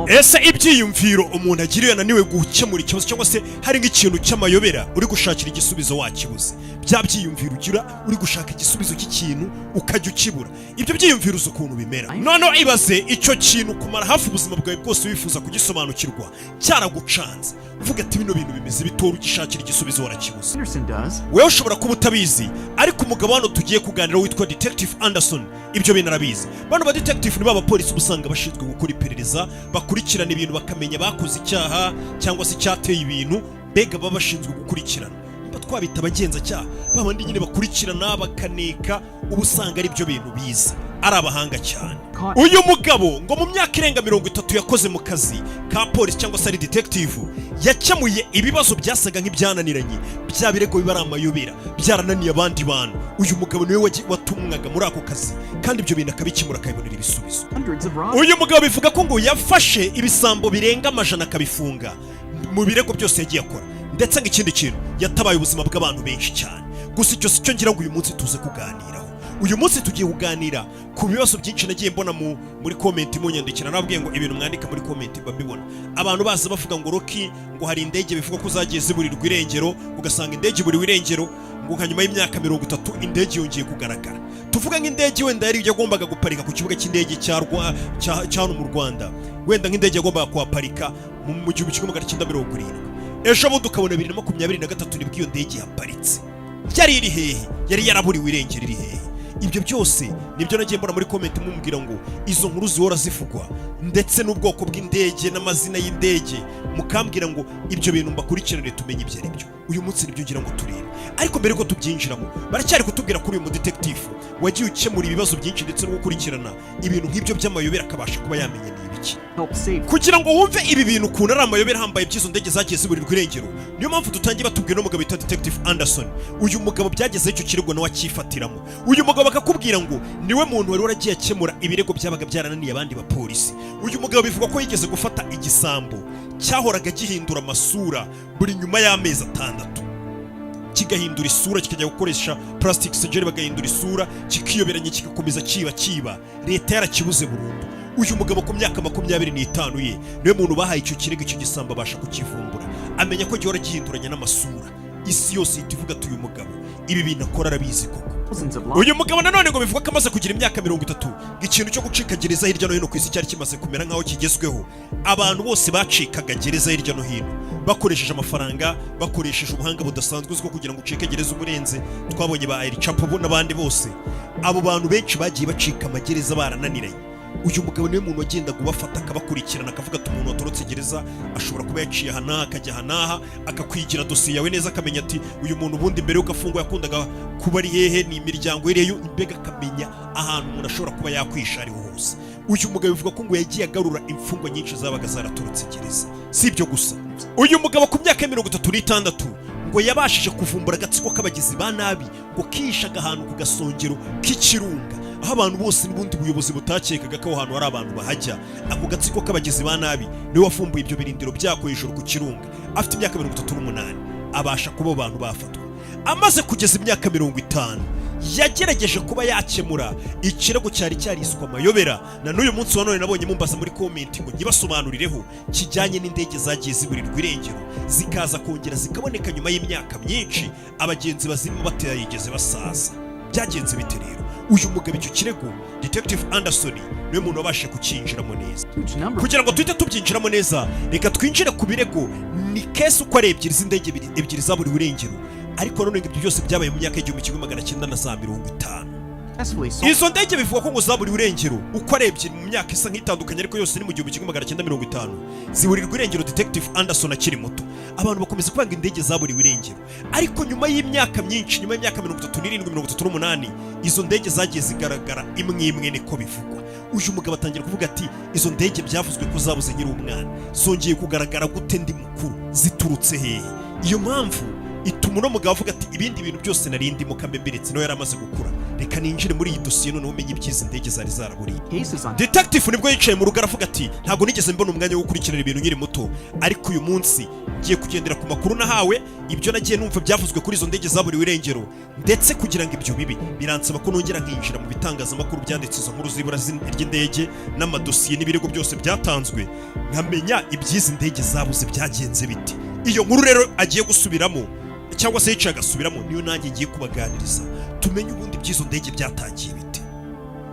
ese ibyiyumviro umuntu agira iyo ananiwe gukemura ikibazo cyangwa se hari nk'ikintu cy'amayobera uri gushakira igisubizo wakibuze, bya byiyumviro ugira uri gushaka igisubizo cy'ikintu ukajya ukibura, ibyo byiyumviro uzi ukuntu bimera. Noneho ibaze icyo kintu kumara hafi ubuzima bwawe bwose wifuza kugisobanukirwa cyaragucanze, uvuga ati bino bintu bimeze bitora, ugishakira igisubizo warakibuze. Wewe ushobora kuba utabizi, ariko umugabo hano tugiye kuganira witwa Detective Anderson ibyo bintu arabizi. Bano ba detective ni baba polisi usanga bashinzwe gukora iperereza, bakurikirana ibintu bakamenya bakoze icyaha cyangwa se cyateye ibintu, bega baba bashinzwe gukurikirana. Niba twabita abagenzacyaha, babandi nyine bakurikirana bakaneka, ubu usanga ari byo bintu biza, ari abahanga cyane. Uyu mugabo ngo mu myaka irenga 30 yakoze mu kazi ka polisi cyangwa se ari detective, yakemuye ibibazo byasaga nk'ibyananiranye, bya birego bibara amayobera, byarananiye abandi bantu. Uyu mugabo niwe watumwaga muri ako kazi, kandi ibyo bintu akabikemura akabibonera ibisubizo. Uyu mugabo bivuga ko ngo yafashe ibisambo birenga amajana akabifunga mu birego byose yagiye akora, ndetse ng'ikindi kintu yatabaye ubuzima bw'abantu benshi cyane. Gusa icyo si cyo ngira ngo uyu munsi tuze kuganiraho. Uyu munsi tugiye kuganira ku bibazo byinshi nagiye mbona muri comment munyandikira, nabwiye ngo ibintu mwandika muri comment babibona. Abantu baza bavuga ngo Rocky ngo hari indege bivuga ko zagiye ziburirwa irengero, ugasanga indege buri irengero, ngo hanyuma y'imyaka 30 indege yongeye kugaragara. Tuvuga nk'indege wenda yari yagombaga guparika ku kibuga cy'indege cyano mu Rwanda, wenda nk'indege yagombaga kuhaparika mu 1970. Ejo bundi ukabona 2023 nibwo iyo ndege yaparitse. Yari iri hehe? Yari yaraburiwe irengero iri hehe? Ibyo byose nibyo nagiye mbona muri comment mumbwira ngo izo nkuru zihora zivugwa, ndetse n'ubwoko bw'indege n'amazina y'indege, mukambwira ngo ibyo bintu mbakurikirane tumenye ibyo ari byo. Uyu munsi nibyo ngira ngo turebe, ariko mbere ko tubyinjiramo baracyari kutubwira kuri uyu detective wagiye ukemura ibibazo byinshi ndetse no gukurikirana ibintu nk'ibyo by'amayobera, akabasha kuba yamenye n'ibiki. Kugira ngo wumve ibi bintu ukuntu ari amayobera hambaye by'izo ndege zagiye ziburirwa irengero, niyo mpamvu dutangiye batubwira n'umugabo bita Detective Anderson. Uyu mugabo byageze icyo kirego nawe akifatiramo. Uyu mugabo bakakubwira ngo niwe muntu wari waragiye akemura ibirego byabaga byarananiye abandi bapolisi. Uyu mugabo bivuga ko yigeze gufata igisambo cyahoraga gihindura amasura buri nyuma y'amezi 6, kigahindura isura, kikajya gukoresha plastic surgery bagahindura isura, kikiyoberanye kigakomeza kiba leta yarakibuze burundu. Uyu mugabo ku myaka 25 ye niwe muntu bahaye icyo kirego, icyo gisambo abasha kukivumbura, amenya ko gihora gihinduranya n'amasura. Isi yose itivuga uyu mugabo ibi bintu akora arabizi koko. Uyu mugabo nanone ngo bivuga ko amaze kugira imyaka 30, ikintu cyo gucika gereza hirya no hino ku isi cyari kimaze kumera nkaho kigezweho. Abantu bose bacikaga gereza hirya no hino bakoresheje amafaranga, bakoresheje ubuhanga budasanzwe bwo kugira ngo ucike gereza umurenze. Twabonye ba El Chapo n'abandi bose, abo bantu benshi bagiye bacika amagereza barananiranye. Uyu mugabo niwe muntu wagenda gubafata akabakurikirana, akavuga ati umuntu watorotse gereza ashobora kuba yaciye hanaha akajya hanaha, akakwigira dosiye yawe neza, akamenya ati uyu muntu ubundi mbere yuko afungwa yakundaga kuba ari hehe, ni imiryango ireyo, imbega akamenya ahantu umuntu ashobora kuba yakwisha ariho hose. Uyu mugabo bivuga ko ngo yagiye agarura imfungwa nyinshi zabaga zaratorotse gereza. Si ibyo gusa, uyu mugabo ku myaka 36 ngo yabashije kuvumbura agatsiko k'abagizi ba nabi ngo kishaga ahantu ku gasongero k'ikirunga, aho abantu bose n'ubundi buyobozi butakekaga ko ahantu hari abantu bahajya. Ako gatsiko k'abagizi ba nabi niwe wafumbuye ibyo birindiro byako hejuru ku kirunga. Afite imyaka 38 abasha kuba abantu bafatwa. Amaze kugeza imyaka 50 yagerageje kuba yakemura ikirego cyari cyariswa amayobera, na n'uyu munsi wa none nabonye mumbaza muri comment ngo nyibasobanurireho kijyanye n'indege zagiye ziburirwa irengero zikaza kongera zikaboneka nyuma y'imyaka myinshi, abagenzi bazirimo batayigeze basaza. Byagenze bite rero? Uyu mugabo icyo kirego Detective Anderson niwe muntu wabashe kukinjiramo neza. Kugira ngo tuhite tubyinjiramo neza, reka twinjire ku birego. Ni case uko ari ebyiri z'indege ebyiri zaburiwe irengero, ariko none ibyo byose byabaye mu myaka y'1950. Izo ndege bivuga ko ngo zaburiwe irengero uko ari ebyiri mu myaka isa nk'itandukanye, ariko yose ni mu 1950 ziburirwa irengero Detective Anderson akiri muto. Abantu bakomeza kwanga indege zaburiwe irengero, ariko nyuma y'imyaka myinshi, nyuma y'imyaka 37-38, izo ndege zagiye zigaragara imwe imwe niko bivugwa. Uyu mugabo atangira kuvuga ati izo ndege byavuzwe ko zabuze nyiri umwana, zongeye kugaragara gute ndi mukuru, ziturutse hehe? Iyo mpamvu ituma uno mugabo avuga ati ibindi bintu byose nari ndimo kambe mbiretse nawe yari amaze gukura, reka ninjire muri iyi dosiye noneho umenye iby'izi ndege zari zaraburiye. Detective nibwo yicaye mu rugo aravuga ati ntabwo nigeze mbona umwanya wo gukurikirana ibintu nkiri muto, ariko uyu munsi ngiye kugendera ku makuru nahawe, ibyo nagiye numva byavuzwe kuri izo ndege zaburiwe irengero, ndetse kugira ngo ibyo bibi biransaba ko nongera nkinjira mu bitangazamakuru byanditse izo nkuru zibura ry'indege n'amadosiye n'ibirego byose byatanzwe, nkamenya iby'izi ndege zabuze byagenze biti. Iyo nkuru rero agiye gusubiramo cyangwa se yicaye agasubiramo, niyo nanjye ngiye kubaganiriza tumenye ubundi by'izo ndege byatangiye bite.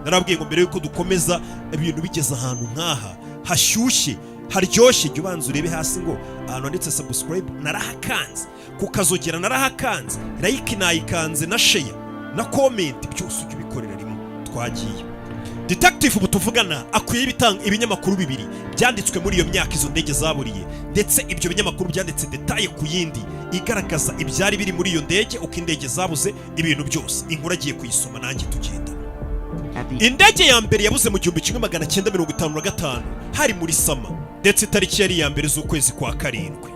Narabwiye ngo mbere yuko dukomeza ibintu bigeze ahantu nk'aha hashyushye haryoshye, jya ubanza urebe hasi ngo ahantu handitse subscribe narahakanze, kukazogera narahakanze, like nayikanze na share na comment, byose ujye ubikorera rimwe. Twagiye. Detective ubu tuvugana akwiye ibinyamakuru bibiri byanditswe muri iyo myaka izo ndege zaburiye, ndetse ibyo binyamakuru byanditse detaye ku yindi igaragaza ibyari biri muri iyo ndege, uko indege zabuze, ibintu byose. Inkuru agiye kuyisoma nanjye tugenda. Indege ya mbere yabuze mu 1955 hari muri Sama, ndetse itariki yari ya mbere z'ukwezi kwa karindwi.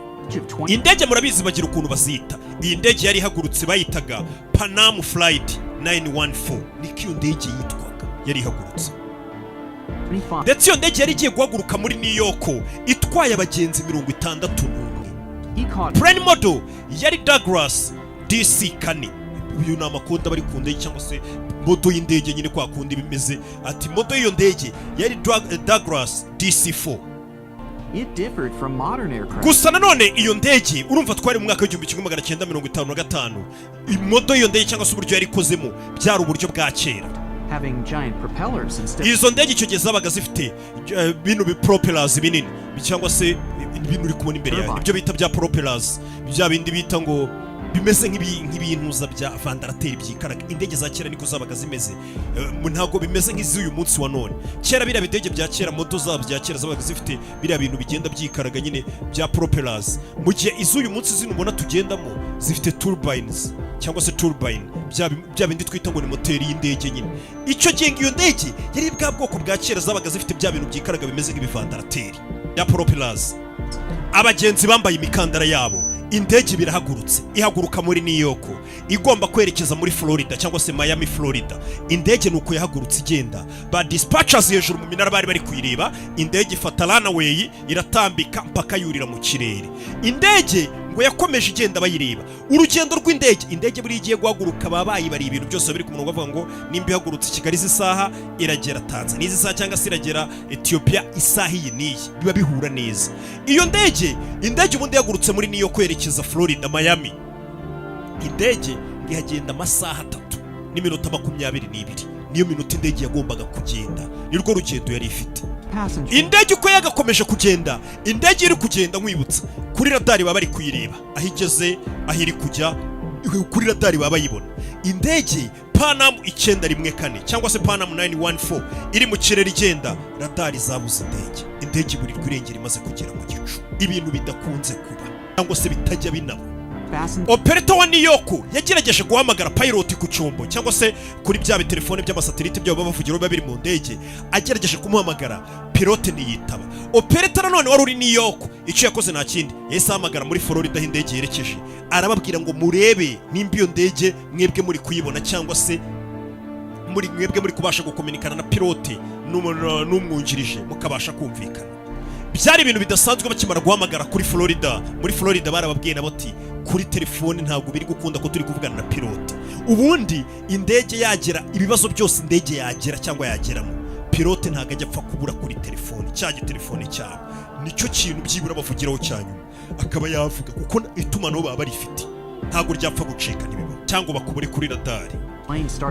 Indege murabizi bagira ukuntu bazita. Iyi ndege yari ihagurutse bayitaga Panam Flight 914, niko iyo ndege yitwaga, yari ihagurutse. Ndetse iyo ndege yari igiye guhaguruka muri New York itwaye abagenzi 61. Plane model yari Douglas DC-4. Uyu ni amakoda bari ku ndege cyangwa se modo y'indege nyine kwa kundi bimeze. Ati modo y'iyo ndege yari Douglas DC-4. Gusa nanone iyo ndege urumva twari mu mwaka w'1955, modo y'iyo ndege cyangwa se uburyo yari ikozemo byari uburyo bwa kera. Izo ndege icyo gihe zabaga zifite bino propellers binini cyangwa se ibintu uri kubona imbere yawe, ibyo bita bya propellers, bya bindi bita ngo bimeze nk'ibintuza bya vandarateri byikaraga. Indege za kera niko zabaga zimeze, ntago bimeze nk'iz'uyu munsi wa none. Kera biriya bidege bya kera, moto zabo bya kera zabaga zifite biriya bintu bigenda byikaraga nyine bya propellers, mu gihe iz'uyu munsi zino ubona tugendamo zifite turbines cyangwa se turbine, bya bindi twita ngo ni moteri y'indege nyine. Icyo gihe iyo ndege yari bwa bwoko bwa kera zabaga zifite bya bintu byikaraga bimeze nk'ibivandarateri bya propellers. Abagenzi bambaye imikandara yabo, indege birahagurutse, ihaguruka muri New York igomba kwerekeza muri Florida cyangwa se Miami Florida. Indege nuko yahagurutse igenda, ba dispatchers hejuru mu minara bari kuyireba. Indege ifata runway iratambika mpaka yurira mu kirere. Indege ngo yakomeje igenda bayireba. Urugendo rw'indege, indege buri igiye guhaguruka babayi bari ibintu byose biri ku murongo, bavuga ngo nimba ihagurutse Kigali isaha iragera Tanzania isaha cyangwa se iragera Ethiopia isaha iyi niyi, biba bihura neza. Iyo ndege ubundi yahagurutse muri New York kwerekeza Florida Miami. Indege ngihagenda amasaha 3 n'iminota 22, niyo minota indege yagombaga kugenda, nirwo rugendo yari ifite. Indege uko yagakomeje kugenda, indege iri kugenda nkwibutsa kuri radari baba bari kuyireba aho igeze, aho iri kujya, kuri radari baba bayibona. Indege Panam 914 cyangwa se Panam 914 iri mu kirere igenda, radari zabuze indege buri kwirengera imaze kugera mu gicu. Ibintu bidakunze kuba cyangwa se bitajya binaba. Operator wa New York yagerageje guhamagara pilot ku cyombo cyangwa se kuri bya telefone by'amasatelite byabo bavugira biba biri mu ndege, agerageje kumuhamagara, pilote ntiyitaba. Operator none wari uri New York, icyo yakoze nta kindi, yahise ahamagara muri Florida aho indege yerekeje, arababwira ngo murebe nimba iyo ndege mwebwe muri kuyibona cyangwa se mwebwe muri kubasha gukominikana na pilote n'umwungirije mukabasha kumvikana. Byari ibintu bidasanzwe bakimara guhamagara kuri Florida. Muri Florida barababwiye nabo ati kuri telefone ntabwo biri gukunda ko turi kuvugana na pilote. Ubundi indege yagera, ibibazo byose indege yagera cyangwa yageramo, pilote ntabwo ajya apfa kubura kuri telefone, cyangwa telefone cyabo nicyo kintu byibura bavugiraho cyanyuma akaba yavuga, kuko itumanaho baba barifite ntabwo ryapfa gucika nibiba cyangwa bakubure kuri radari.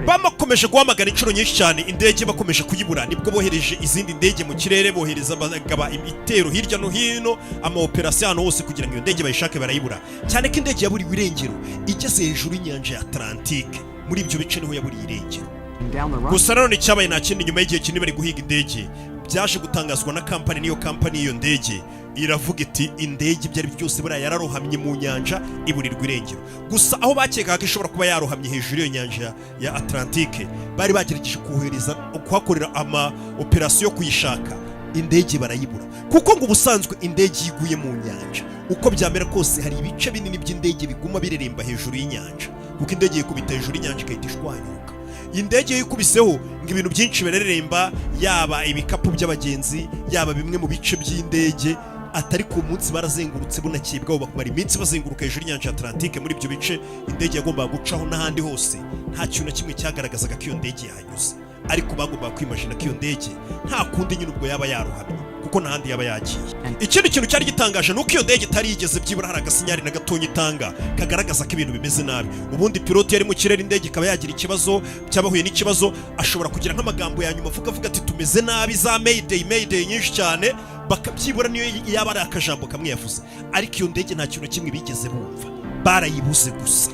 Bamakomeje guhamagara inshuro nyinshi cyane, indege bakomeje kuyibura, nibwo bohereje izindi ndege mu kirere, bohereza abagaba imitero hirya no hino, ama operation hano hose kugira ngo iyo ndege bayishake barayibura. Cyane ko indege yaburiwe irengero igeze hejuru y'inyanja ya Atlantique, muri ibyo bice niho yaburiye irengero. Gusa none cyabaye nta kindi, nyuma y'igihe kinini bari guhiga indege, byaje gutangazwa na company, niyo company y'iyo ndege iravuga iti indege byari byose buriya yararohamye mu nyanja iburirwa irengero. Gusa aho bakekaga ko ishobora kuba yarohamye hejuru y'iyo nyanja ya Atlantique, bari bagerageje kuhakorera ama operation yo kuyishaka, indege barayibura, kuko ngo ubusanzwe indege iguye mu nyanja uko byamera kose hari ibice binini by'indege biguma bireremba hejuru y'inyanja, kuko indege yikubita hejuru y'inyanja igahita ishwanyuka. Indege yikubiseho ngo ibintu byinshi bireremba, yaba ibikapu by'abagenzi, yaba bimwe mu bice by'indege. Atari ku munsi barazengurutse bunakibwaho bakumara iminsi bazenguruka hejuru y'inyanja ya Atlantique muri ibyo bice indege yagombaga gucaho n'ahandi hose. Nta kintu na kimwe cyagaragazaga ko iyo ndege yahanyuze, ariko bagombaga kwimagina ko iyo ndege nta kundi nyine ubwo yaba yarohamye, kuko n'ahandi yaba yagiye. Ikindi kintu cyari gitangaje nuko iyo ndege itari yigeze byibura hari agasinyari na gatonya itanga kagaragaza ko ibintu bimeze nabi. Ubundi pilote yari mu kirere indege ikaba yagira ikibazo, cyabahuye n'ikibazo ashobora kugira nk'amagambo ya nyuma avuga ati tumeze nabi, za mayday nyinshi cyane, bakabyibura niyo yaba ari akajambo kamwe yavuze. Ariko iyo ndege nta kintu kimwe bigeze bumva, barayibuze gusa.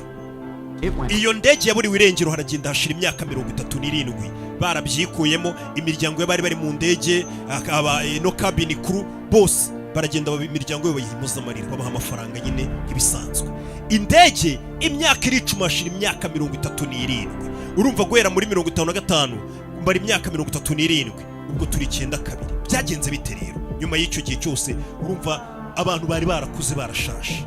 Iyo ndege yaburiwe irengero haragenda hashira imyaka 37 barabyikuyemo. Imiryango y'abari bari mu ndege akaba no cabin crew bose baragenda imiryango yo bayihimuza amarira, babaha amafaranga nyine ibisanzwe. Indege imyaka iricuma hashira imyaka 37, urumva guhera muri 55 mbari imyaka 37, ubwo turi 92. Byagenze bite rero nyuma y'icyo gihe cyose? Urumva abantu bari barakuze barashashe.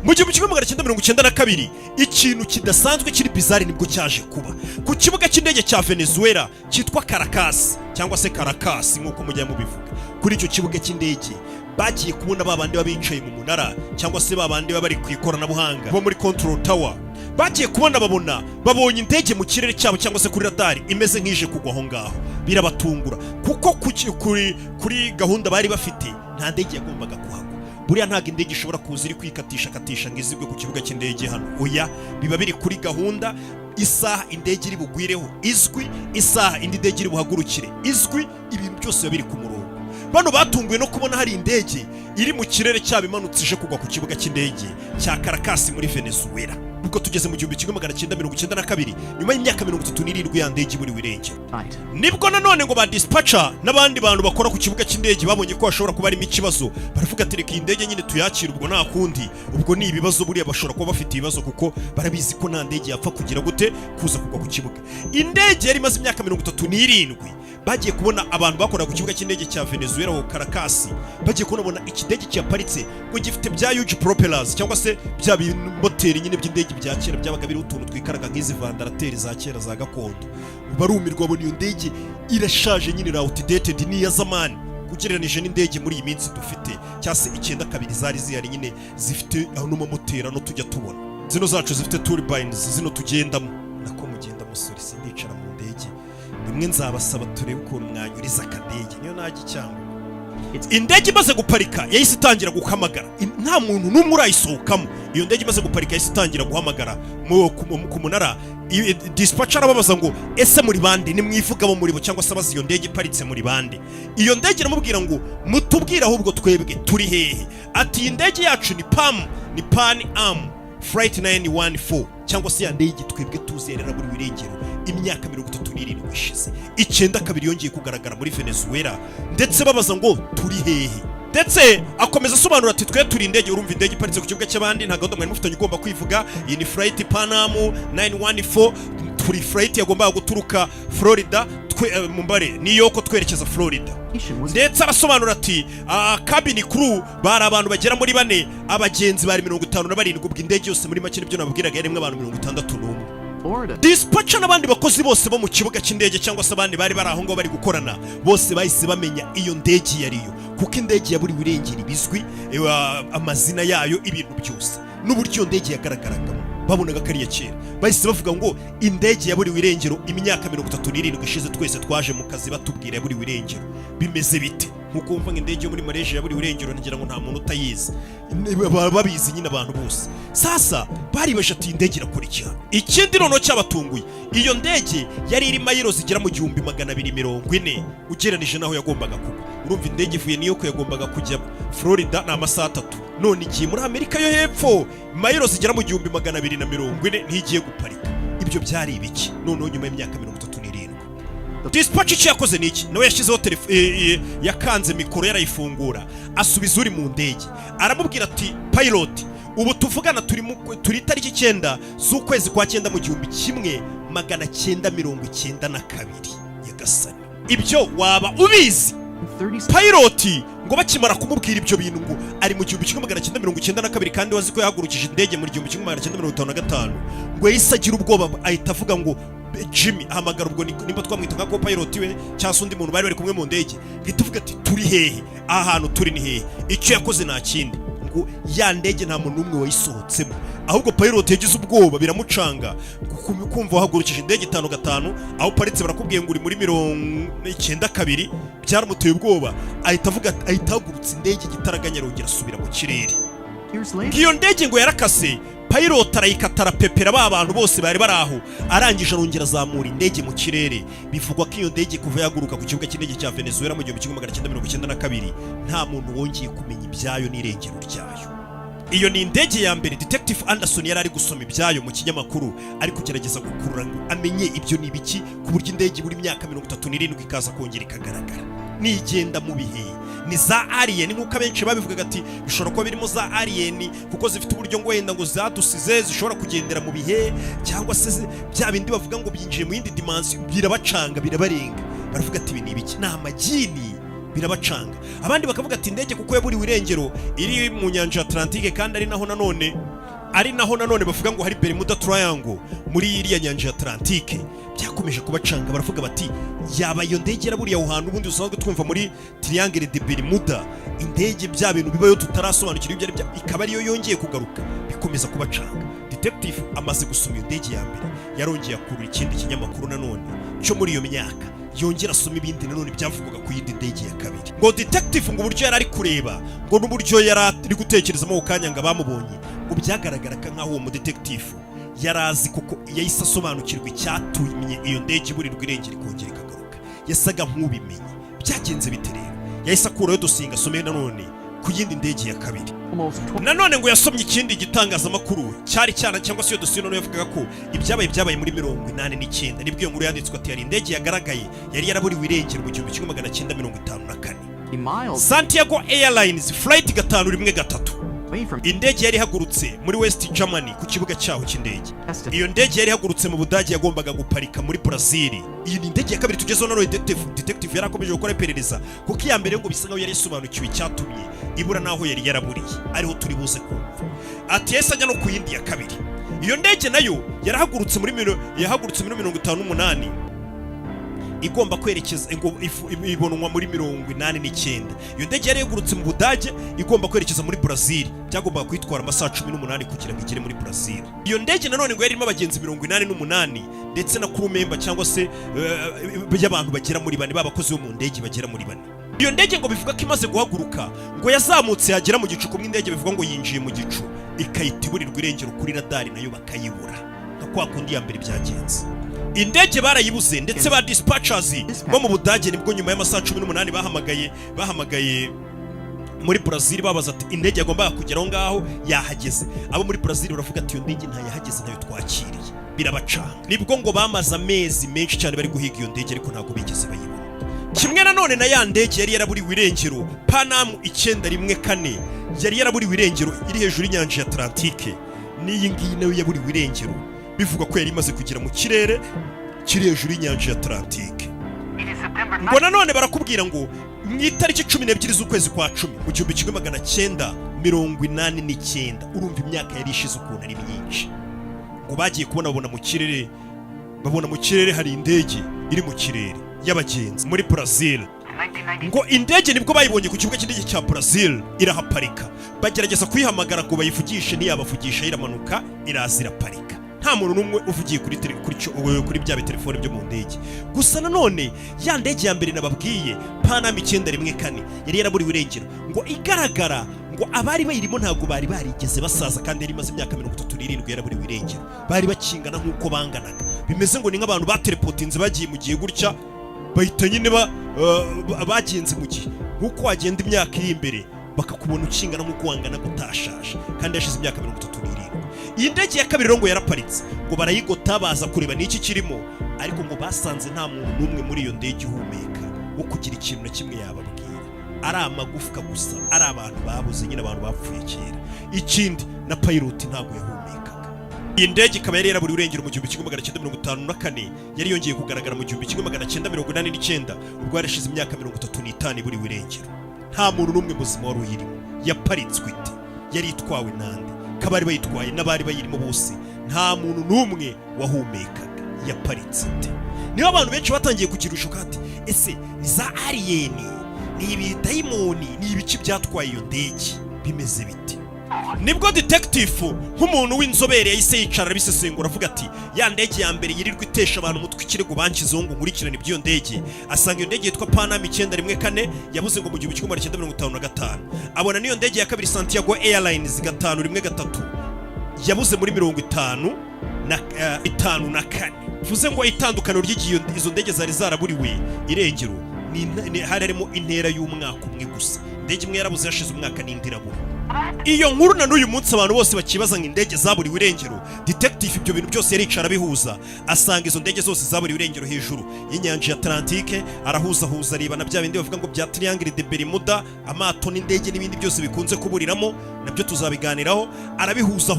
Mu 1992 ikintu kidasanzwe kiri bizarre nibwo cyaje kuba ku kibuga cy'indege cya Venezuela cyitwa Caracas cyangwa se Caracas nk'uko mujya mubivuga. Kuri icyo kibuga cy'indege bagiye kubona babandi babicaye mu munara cyangwa se babandi bari ku ikoranabuhanga bo muri control tower, bagiye kubona babonye indege mu kirere cyabo cyangwa se kuri radar imeze nk'ije kugwa aho ngaho. Birabatungura kuko kuri gahunda bari bafite nta ndege yagombaga kuhagwa. Buriya ntago indege ishobora kuza iri kwikatisha ngo izigwe ku kibuga cy'indege hano. Oya, biba biri kuri gahunda. Isaha indege iri bugwireho izwi, isaha indi ndege iri buhagurukire izwi, ibintu byose biba biri ku murongo. Bano batunguwe no kubona hari indege iri mu kirere cyabo imanutse ije kugwa ku kibuga cy'indege cya Caracas muri Venezuela. Ubwo tugeze mu 1992 nyuma y'imyaka 37 ya ndege buri wirenge. Nibwo nanone ngo ba dispatcher n'abandi bantu bakora ku kibuga cy'indege babonye ko bashobora kuba arimo ikibazo, baravuga ati reka indege nyine tuyakira, ubwo nta kundi, ubwo ni ibibazo buriya bashobora kuba bafite ibibazo, kuko barabizi ko nta ndege yapfa kugira gute kuza kugwa ku kibuga. Indege yari imaze imyaka 37, bagiye kubona abantu bakora ku kibuga cy'indege cya Venezuela ho Caracas, bagiye kubona ikidege cyaparitse ngo gifite bya huge propellers cyangwa se bya moteri nyine by'indege bya kera byabaga biri utuntu twikaraga nk'izi vandarateri za kera za gakondo. Barumirwa babona iyo ndege irashaje nyine, outdated, ni ya zamani ugereranije n'indege muri iyi minsi dufite cyase 92 zari zihari nyine zifite aho no motera no tujya tubona. Zino zacu zifite turbines, zino tugendamo nako mugenda musore sindicara mu ndege. Nimwe nzabasaba turebe ukuntu mwanyuriza akadege niyo najya cyangwa. Indege imaze guparika yahise itangira guhamagara, nta muntu n'umwe urayisohokamo. Iyo ndege imaze guparika yahise itangira guhamagara ku munara. Dispatcher arababaza ngo ese muri bande, nimwivugamo muri bo cyangwa se abazi iyo ndege iparitse muri bande. Iyo ndege iramubwira ngo mutubwire ahubwo twebwe turi hehe. Ati indege yacu ni Pan Am Flight 914 cyangwa se ya ndege twebwe tuzerera buri wirengero. Imyaka 37 ishize 92 yongeye kugaragara muri Venezuela, ndetse babaza ngo turi hehe. Ndetse akomeza asobanura ati twe turi indege. Urumva indege iparitse ku kibuga cy'abandi, nta gahunda mwari mufitanye ugomba kwivuga. Iyi ni Flight Pan Am 914, turi flight yagombaga guturuka Florida mumbare New York twerekeza Florida. Ndetse arasobanura ati cabin crew bari abantu bagera muri 4, abagenzi bari 57, ubwo indege yose muri make nibyo nababwiraga yarimwe abantu 61. Dispatcher n'abandi bakozi bose bo mu kibuga cy'indege cyangwa se abandi bari aho ngo bari gukorana bose bahise bamenya iyo ndege yariyo, kuko indege yaburi wirengera bizwi, amazina yayo, ibintu byose n'uburyo iyo ndege yagaragaragamo babonaga kariya kera. Bahise bavuga ngo indege yaburi wirengero imyaka 37 ishize twese twaje mu kazi batubwira yaburi wirengero. Bimeze bite? Nkuko mva indege yo muri Malaysia yaburi wirengero ngira ngo nta muntu utayizi, babizi nyine abantu bose. Sasa bari bashati indege irakurikira. Ikindi nono cyabatunguye, iyo ndege yari iri mayiro zigera mu 1240 ugereranije naho yagombaga kugwa. Urumva indege ivuye niyo ko yagombaga kujya Florida na amasaha 3, none igiye muri Amerika yo hepfo mayiro zigera mu 1240 ntigiye guparika. Ibyo byari ibiki? None nyuma y'imyaka 37 Dispatch icyo yakoze niki? Nawe yashyizeho yakanze mikoro yarayifungura, asubiza uri mu ndege, aramubwira ati pilot, ubu tuvugana turi tariki 9 z'ukwezi kwa 9 mu 1992 yagasana. Ibyo waba ubizi? Pilot ngo bakimara kumubwira ibyo bintu ngo ari mu 1992 kandi wazi ko yahagurukije indege muri 1955 ngo yahise agira ubwoba ahita avuga ngo Jimmy ahamagara ubwo nimba twamwita nka co-pilot we cyangwa undi muntu bari kumwe mu ndege gita uvuga ati turi hehe aha hantu turi ni hehe icyo yakoze nta kindi ngo ya ndege nta muntu umwe wayisohotsemo ahubwo pilot yagize ubwoba biramucanga kumva wahagurukije indege 5-5 aho paritse barakubwiye ngo uri muri 92 byaramuteye ubwoba ahita avuga ahita hagurutse indege gitaraganya rongera asubira mu kirere iyo ndege ngo yarakase pilot arayikatara pepera ba bantu bose bari baraho arangije arongera azamura indege mu kirere bivugwa ko iyo ndege kuva yaguruka ku kibuga cy'indege cya Venezuela mu 1992 nta muntu wongeye kumenya ibyayo n'irengero ryayo. Iyo ni indege ya mbere Detective Anderson yari ari gusoma ibyayo mu kinyamakuru ari kugerageza gukurura ngo amenye ibyo ni biki ku buryo indege buri myaka 37 ikaza kongera ikagaragara nigenda mu bihe ni za alien nkuko abenshi babivugaga ati bishobora kuba birimo za alien kuko zifite uburyo ngo wenda ngo zadusize zishobora kugendera mu bihe cyangwa se bya bindi bavuga ngo byinjiye mu yindi dimension birabacanga birabarenga baravuga ati ibi ni biki ni amagini birabacanga abandi bakavuga ati indege kuko yaburiwe irengero iri mu nyanja Atlantique kandi ari naho nanone bavuga ngo hari Bermuda Triangle muri iriya nyanja Atlantique byakomeje kubacanga baravuga bati yaba iyo ndege yaraburiye aho hantu ubundi usanzwe twumva muri Triangle de Bermuda indege bya bintu bibayo tutarasobanukira ibyo ari ikaba ariyo yongeye kugaruka bikomeza kubacanga. Detective amaze gusoma iyo ndege ya mbere yarongeye akurura ikindi kinyamakuru nanone cyo muri iyo myaka yongera asoma ibindi nanone byavugaga ku yindi ndege ya kabiri ngo detective ngo uburyo yari ari kureba ngo n'uburyo yari ari gutekerezamo ukanya ngo bamubonye ngo byagaragara nkaho uwo mu detective yarazi kuko yahise asobanukirwa icyatumye iyo ndege iburirwa irengera ikongera ikagaruka yasaga nk'ubimenye byagenze bite rero yahise akurayo dosinga asomeye nanone ku yindi ndege ya kabiri nanone ngo yasomye ikindi gitangazamakuru cyari cyana cyangwa se iyo dosiye none yavugaga ko ibyabaye muri 89 nibwo iyo nkuru yanditswe ati yari indege yagaragaye yari yaraburiwe irengero mu 1954 Santiago Airlines flight 513 indege yari ihagurutse muri West Germany ku kibuga cyaho cy'indege iyo ndege yari ihagurutse mu Budage yagombaga guparika muri Brazil. Iyi ni indege ya kabiri tugezeho nanone detective yarakomeje gukora iperereza kuko iya mbere ngo bisa nkaho yari isobanukiwe icyatumye ibura naho yari yaraburiye ariho turi buze kumva ati yese ajya no ku yindi ya kabiri. Iyo ndege nayo yarahagurutse muri 58 igomba kwerekeza ngo ibonwa muri 89. Iyo ndege yari yagurutse mu Budage igomba kwerekeza muri Brazil byagombaga kwitwara amasaha 18 kugira ngo igere muri Brazil. Iyo ndege nanone ngo yarimo abagenzi 88 ndetse na crew member cyangwa se y'abantu bagera muri 4 babakozi bo mu ndege bagera muri 4. Iyo ndege ngo bivuga ko imaze guhaguruka ngo yazamutse yagera mu gicu kumwe indege bivuga ngo yinjiye mu gicu ikayita iburirwa irengero kuri radari nayo bakayibura nka kwa kundi ya mbere byagenze. Indege barayibuze ndetse ba dispatchers bo mu Budage nibwo nyuma y'amasaha 18 bahamagaye muri Brazil babaza ati indege yagombaga kugeraho ngaho yahageze. Abo muri Brazil baravuga ati iyo ndege ntayahageze nayo twakiriye birabacanga. Nibwo ngo bamaze amezi menshi cyane bari guhiga iyo ndege ariko ntago bigeze bayibona. Kimwe nanone na ya ndege yari yaraburiwe irengero Panam 914 yari yaraburiwe irengero iri hejuru y'inyanja ya Atlantique n'iyi ngiyi nayo yaburiwe irengero bivuga ko yari imaze kugera mu kirere kiri hejuru y'inyanja ya Atlantique. Ngo nanone barakubwira ngo mu itariki 12 z'ukwezi kwa 10 mu 1989 urumva imyaka yari ishize ukuntu ari myinshi ngo bagiye babona mu kirere hari indege iri mu kirere y'abagenzi muri Brazil. Ngo indege nibwo bayibonye ku kibuga cy'indege cya Brazil irahaparika bagerageza kuyihamagara ngo bayivugishe ntiyabavugisha iramanuka irazira parika nta muntu numwe uvugiye kuri bya telefone byo mu ndege. Gusa nanone ya ndege ya mbere nababwiye Panam 914 yari yaraburiwe irengero ngo igaragara ngo abari bayirimo ntago bari barigeze basaza kandi yari imaze imyaka 37 yaraburiwe irengero bari bakingana nkuko banganaga bimeze ngo ni nk'abantu batelepotinze bagiye mu gihe gutya bahita nyine bagenze mu gihe nkuko wagenda imyaka iri imbere bakakubona ukingana nkuko wangana gutashaje kandi yashize imyaka 37. Iyi ndege ya kabiri ngo yaraparitse ngo barayigota baza kureba n'iki kirimo ariko ngo basanze nta muntu n'umwe muri iyo ndege uhumeka wo kugira ikintu na kimwe yababwira ari amagufwa gusa ari abantu babuze nyine abantu bapfuye kera. Ikindi na pilot ntago yahumekaga iyi ndege ikaba yari yaraburiwe irengero mu 1954 yari yongeye kugaragara mu 1989 ubwo yarashize imyaka 35 iburiwe irengero. Nta muntu n'umwe muzima wari uyirimo. Yaparitswe ite? Yari itwawe nande? Kabari bayitwaye n'abari bayirimo bose nta muntu n'umwe wahumekaga. Yaparitse ite? Niho abantu benshi batangiye kugira ushokati, ese za alien ni ibidayimoni ni ibiki byatwaye iyo ndege bimeze bite? Nibwo detective nk'umuntu w'inzobere yahise yicara bisesengura avuga ati ya ndege ya mbere yirirwa itesha abantu umutwe ikirego bankizeho ngo nkurikirane iby'iyo ndege, asanga iyo ndege yitwa Panam 914 yabuze ngo mu 1955. Abona niyo ndege ya kabiri Santiago Airlines 513 yabuze muri 54. Vuze ngo itandukano ry'igiyo izo ndege zari zaraburiwe irengero ni harimo intera y'umwaka umwe gusa. Ndege imwe yarabuze yashize umwaka n'indirabura. Iyo nkuru na n'uyu munsi abantu bose bakibaza ngo indege zaburiwe irengero. Detective ibyo bintu byose yaricara bihuza, asanga izo ndege zose zaburiwe irengero hejuru y'inyanja ya Atlantique, arahuza riba na bya bindi bavuga ngo bya Triangle de Bermuda, amato n'indege n'ibindi byose bikunze kuburiramo, nabyo tuzabiganiraho. Arabihuza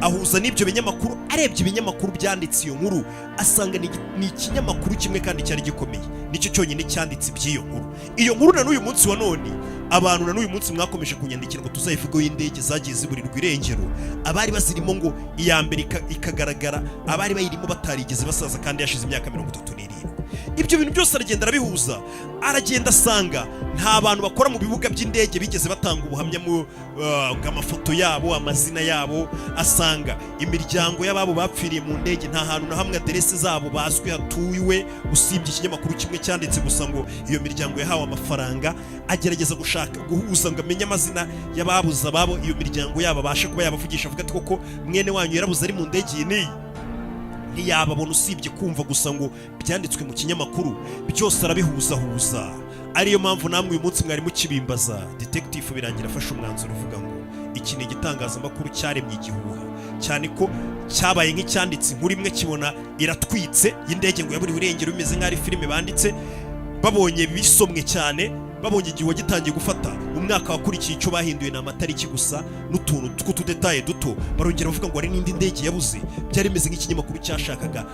ahuza n'ibyo binyamakuru, arebye ibinyamakuru byanditse iyo nkuru asanga ni ikinyamakuru kimwe kandi cyari gikomeye, nicyo cyonyine cyanditse by'iyo nkuru. Iyo nkuru na n'uyu munsi wa none abantu na n'uyu munsi mwakomeje kunyandikira ngo tuzayivugeho y'indege zagiye ziburirwa irengero, abari bazirimo ngo iya mbere ikagaragara, abari bayirimo batarigeze basaza kandi yashize imyaka 37. Ibyo bintu byose aragenda arabihuza, aragenda asanga nta bantu bakora mu bibuga by'indege bigeze batanga ubuhamya mu amafoto yabo, amazina yabo, asanga imiryango y'ababo bapfiriye mu ndege nta hantu na hamwe aderese zabo bazwi hatuwe, usibye ikinyamakuru kimwe cyanditse gusa ngo iyo miryango yahawe amafaranga. Agerageza gushaka guhuza ngo amenye amazina y'ababuze ababo, iyo miryango yabo abashe kuba yabavugisha avuga ati koko mwene wanyu yarabuze ari mu ndege iyi ntiyababona, usibye kumva gusa ngo byanditswe mu kinyamakuru. Byose arabihuza. Ariyo mpamvu namwe uyu munsi mwari mukibimbaza. Detective birangira afashe umwanzuro uvuga ngo iki ni igitangazamakuru cyaremye igihuha, cyane ko cyabaye nk'icyanditse inkuru imwe kibona iratwitse y'indege ngo yaburiwe irengero, bimeze nk'ari filime banditse. Babonye bisomwe cyane, babonye igihe wagitangiye gufata umwaka wakurikiye, icyo bahinduye na amatariki gusa n'utuntu tw'utudetaye duto, barongera bavuga ngo ari n'indi ndege yabuze. Byari bimeze nk'ikinyamakuru cyashakaga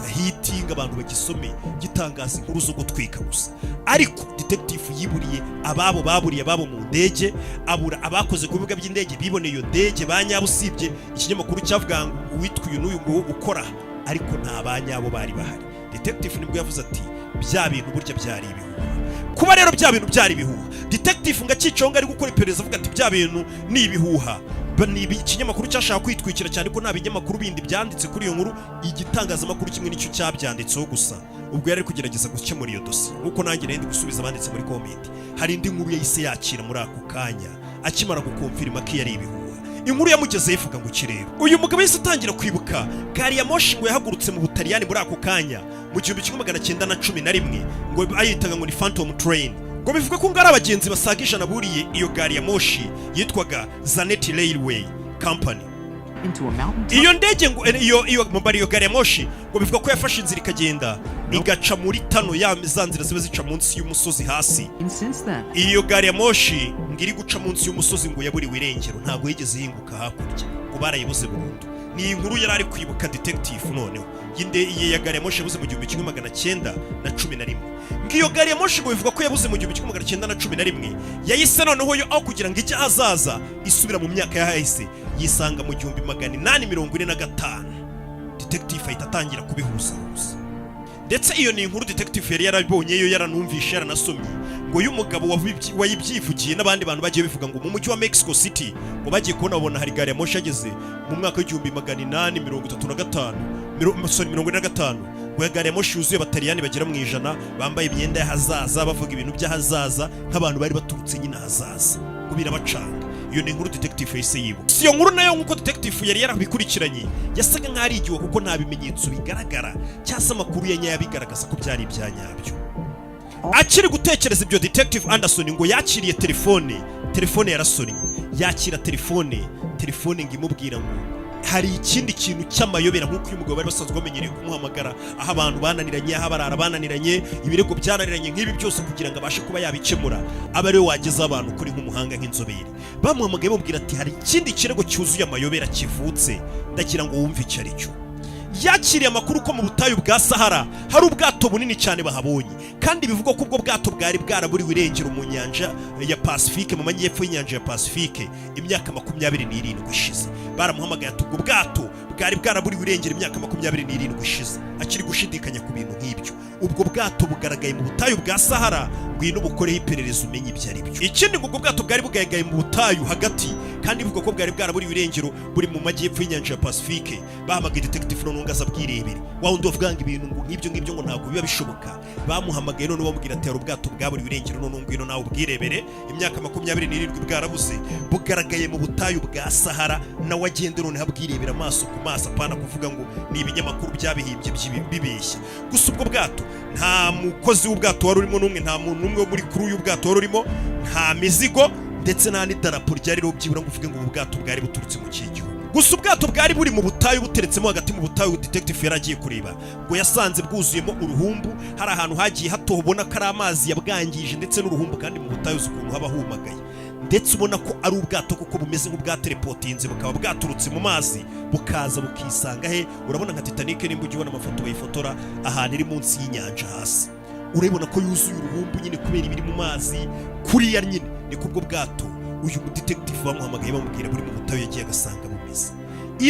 hitinga abantu bagisome, gitangaza inkuru zo gutwika gusa. Ariko detective yiburiye ababo baburiye ababo mu ndege, abura abakoze ku bibuga by'indege biboneye iyo ndege banyabo, usibye ikinyamakuru cyavuga ngo uwitwa uyu n'uyu ngo ukora, ariko nta banyabo bari bahari. Detective nibwo yavuze ati bya bintu burya byari ibihuha. Kuba rero bya bintu byari ibihuha, detective ngaciconga ari gukora iperereza avuga ati bya bintu ni ibihuha. Ni ikinyamakuru cyashaka kwitwikira cyane ko nta binyamakuru bindi byanditse kuri iyo nkuru, igitangazamakuru kimwe nicyo cyabyanditseho gusa. Ubwo yari kugerageza gukemura iyo dossier, nkuko nanjye nari gusubiza abanditse muri comment. Hari indi nkuru yahise yakira muri ako kanya akimara gukonfirma ko yari ibihuha. Inkuru yamugeze ivuga ngo kirero uyu mugabo yise atangira kwibuka gari ya moshi ngo yahagurutse mu Butaliyani muri ako kanya mu 1911 ngo ayitaga ngo ni Phantom Train, ngo bivuga ko ngara abagenzi basaga 100 buriye iyo gari ya moshi yitwaga Zanetti Railway Company. Iyo ndege ngo iyo gari ya moshi ngo bivuga ko yafashe inzira ikagenda igaca muri tano ya mizanzira ziba zica munsi y'umusozi hasi. Iyo gari ya moshi ngiri guca munsi y'umusozi ngo yaburiwe irengero, ntago yigeze hinguka hakurya, ngo barayibuze burundu. Ni inkuru yari ari kwibuka detective noneho yinde ya gari ya moshi yabuze mu 1911. Ngiyo gari ya moshi ngo bivuga ko yabuze mu 1911 yahise noneho yo aho kugira ngo ijye hazaza isubira mu myaka yahise yisanga mu 1845. Detective ahita atangira kubihuza. Ndetse iyo ni inkuru detective yari yarabonye, yo yaranumvishe yaranasomye ngo uyu mugabo wayibyivugiye n'abandi bantu bagiye bivuga ngo mu mujyi wa Mexico City ngo bagiye kubona hari gari ya moshi yageze mu mwaka w'1835 ngo gari ya moshi yuzuye abataliyani bagera mu 100 bambaye imyenda y'ahazaza bavuga ibintu by'ahazaza nk'abantu bari baturutse nyine ahazaza, ngo birabacanga. Iyo ni inkuru detective yahise yibuka. Iyo nkuru nayo nk'uko detective yari yarabikurikiranye yasaga nk'ari igihuha kuko nta bimenyetso bigaragara cyangwa amakuru yabigaragaza ko byari ibyanyabyo. Akiri gutekereza ibyo detective Anderson ngo yakiriye telefone yarasonnye, yakira telefone ngo imubwira ngo hari ikindi kintu cy'amayobera nk'uko uyu mugabo bari basanzwe bamenyereye kumuhamagara aho abantu bananiranye, aho abarara bananiranye, ibirego byananiranye nk'ibi byose kugira ngo abashe kuba yabikemura, aba ariwe wageza abantu kuri nk'umuhanga nk'inzobere. Bamuhamagaye bamubwira ati hari ikindi kirego cyuzuye amayobera kivutse, ndagira ngo wumve icyo ari cyo. Yakiriye amakuru ko mu butayu bwa Sahara hari ubwato bunini cyane bahabonye, kandi bivugwa ko ubwo bwato bwari bwaraburiwe irengero mu nyanja ya Pacifique, mu majyepfo y'inyanja ya Pacifique imyaka 27 ishize. Baramuhamagaye ati ubwo bwato bwari bwaraburiwe irengero imyaka 27 ishize, akiri gushidikanya ku bintu nk'ibyo. Ubwo bwato bugaragaye mu butayu bwa Sahara, ngwino bukoreho iperereza umenye ibyo ari byo. Ikindi ngo ubwo bwato bwari bugaragaye mu butayu hagati, kandi bivugwa ko bwari bwaraburiwe irengero buri mu majyepfo y'inyanja ya Pacifique. Bahamagaye detective none ngaza bwirebere, wa wundi wavuganga ibintu ngo nk'ibyo ngo ntabwo biba bishoboka. Bamuhamagaye none bamubwira ati hari ubwato bwaburiwe irengero, none ngwino nawe ubwirebere, imyaka 27 bwarabuze, bugaragaye mu butayu bwa Sahara, nawe agende none habwirebera amaso ku maso, apana kuvuga ngo ni ibinyamakuru byabihimbye bibeshya. Gusa ubwo bwato nta mukozi w'ubwato wari urimo n'umwe, nta muntu n'umwe muri kuri uyu bwato wari urimo, nta mizigo ndetse nta n'idarapo ryari rero byibura ngo uvuge ngo ubu bwato bwari buturutse mu cy'igihugu. Gusa ubwato bwari buri mu butayu buteretsemo hagati mu butayu. Detective yaragiye kureba ngo yasanze bwuzuyemo uruhumbu, hari ahantu hagiye hatobona ko ari amazi yabwangije ndetse n'uruhumbu, kandi mu butayu ukuntu haba humagaye, ndetse ubona ko ari ubwato kuko bumeze nk'ubwatelepotinze, bukaba bwaturutse mu mazi bukaza bukisanga he. Urabona nka Titanic nimba ujya ubona amafoto bayifotora ahantu iri munsi y'inyanja hasi, urabona ko yuzuye uruhumbu nyine kubera ibiri mu mazi kuriya nyine. Ni kubwo bwato uyu detective bamuhamagaye bamubwira buri mu butayu yagiye agasanga bumeze.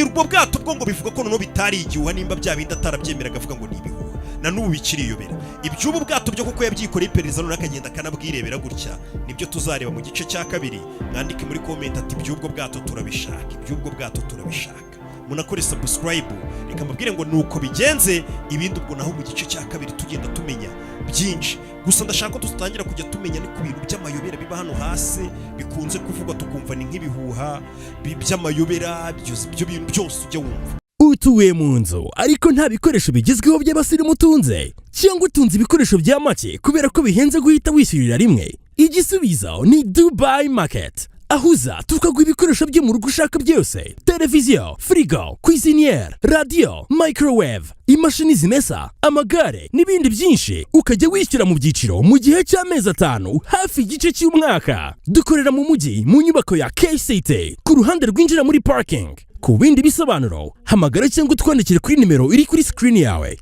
Ubwo bwato bwo ngo bivuga ko noneho bitari igihuha, nimba bya bindi atarabyemeraga avuga ngo ni ibihuha, na n'ubu bikiri iyobera. Iby'ubu bwato byo kuko yabyikoreye iperereza none akagenda akanabwirebera gutya, nibyo tuzareba mu gice cya kabiri. Mwandike muri comment ati iby'ubwo bwato turabishaka, iby'ubwo bwato turabishaka. Munakore subscribe, reka mbabwire ngo nuko bigenze. Ibindi ubwo naho mu gice cya kabiri tugenda tumenya byinshi. Gusa ndashaka ko tutangira kujya tumenya ni ku bintu by'amayobera biba hano hasi bikunze kuvugwa tukumva ni nk'ibihuha by'amayobera, byo bintu byose ujya wumva. Utuye mu nzu ariko nta bikoresho bigezweho by'abasirimu utunze, cyangwa utunze ibikoresho bya make kubera ko bihenze guhita wishyurira rimwe? Igisubizo ni Dubai Market. Ahuza tukaguha ibikoresho byo mu rugo ushaka byose: televiziyo, frigo, cuisinière, radio, microwave, imashini zimesa, amagare n'ibindi byinshi, ukajya wishyura mu byiciro mu gihe cy'amezi 5 hafi igice cy'umwaka. Dukorera mu mujyi mu nyubako ya KCT ku ruhande rwinjira muri parking. Ku bindi bisobanuro hamagara cyangwa twandikire kuri nimero iri kuri screen yawe.